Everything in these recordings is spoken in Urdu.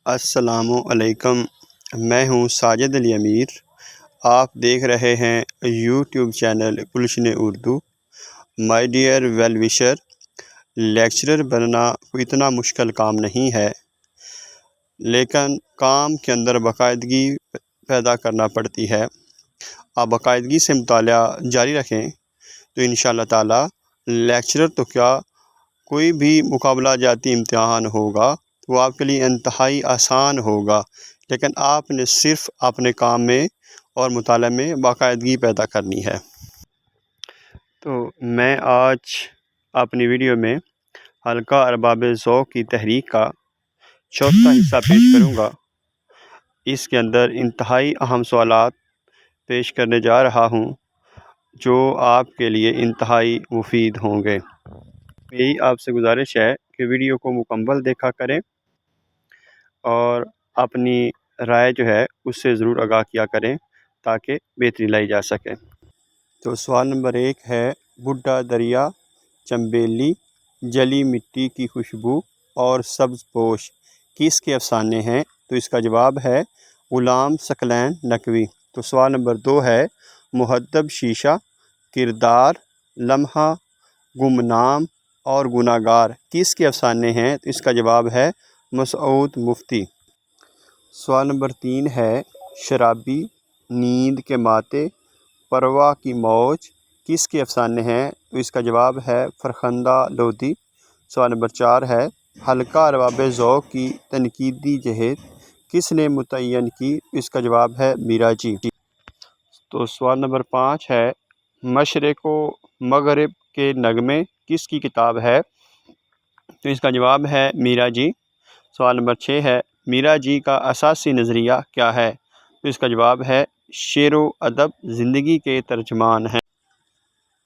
السلام علیکم، میں ہوں ساجد علی امیر۔ آپ دیکھ رہے ہیں YouTube channel Gulshan Urdu. My dear well wisher, لیکچرر بننا کوئی اتنا مشکل کام نہیں ہے، لیکن کام کے اندر باقاعدگی پیدا کرنا پڑتی ہے۔ آپ باقاعدگی سے مطالعہ جاری رکھیں تو انشاءاللہ تعالی لیکچرر تو کیا، کوئی بھی مقابلہ جاتی امتحان ہوگا تو وہ آپ کے لیے انتہائی آسان ہوگا، لیکن آپ نے صرف اپنے کام میں اور مطالعہ میں باقاعدگی پیدا کرنی ہے۔ تو میں آج اپنی ویڈیو میں حلقہ ارباب ذوق کی تحریک کا چوتھا حصہ پیش کروں گا۔ اس کے اندر انتہائی اہم سوالات پیش کرنے جا رہا ہوں جو آپ کے لیے انتہائی مفید ہوں گے۔ میری آپ سے گزارش ہے کہ ویڈیو کو مکمل دیکھا کریں اور اپنی رائے جو ہے اس سے ضرور آگاہ کیا کریں تاکہ بہتری لائی جا سکے۔ تو سوال نمبر 1 ہے، بڈھا دریا، چنبیلی، جلی مٹی کی خوشبو اور سبز پوش کس کے افسانے ہیں؟ تو اس کا جواب ہے غلام ثقلین نقوی۔ تو سوال نمبر 2 ہے، مہذب شیشہ، کردار، لمحہ، گمنام اور گناہگار کس کے افسانے ہیں؟ تو اس کا جواب ہے مسعود مفتی۔ سوال نمبر 3 ہے، شرابی، نیند کے ماتے، پروا کی موج کس کے افسانے ہیں؟ تو اس کا جواب ہے فرخندہ لودھی۔ سوال نمبر 4 ہے، حلقہ ارباب ذوق کی تنقیدی جہت کس نے متعین کی؟ اس کا جواب ہے میرا جی۔ تو سوال نمبر 5 ہے، مشرق و مغرب کے نغمے کس کی کتاب ہے؟ تو اس کا جواب ہے میرا جی۔ سوال نمبر 6 ہے، میرا جی کا اساسی نظریہ کیا ہے؟ تو اس کا جواب ہے شعر و ادب زندگی کے ترجمان ہیں۔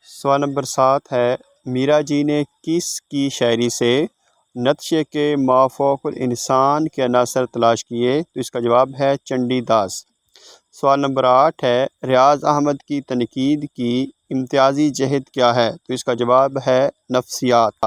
سوال نمبر 7 ہے، میرا جی نے کس کی شاعری سے نتشے کے مافوق الانسان کے عناصر تلاش کیے؟ تو اس کا جواب ہے چنڈی داس۔ سوال نمبر 8 ہے، ریاض احمد کی تنقید کی امتیازی جہت کیا ہے؟ تو اس کا جواب ہے نفسیات۔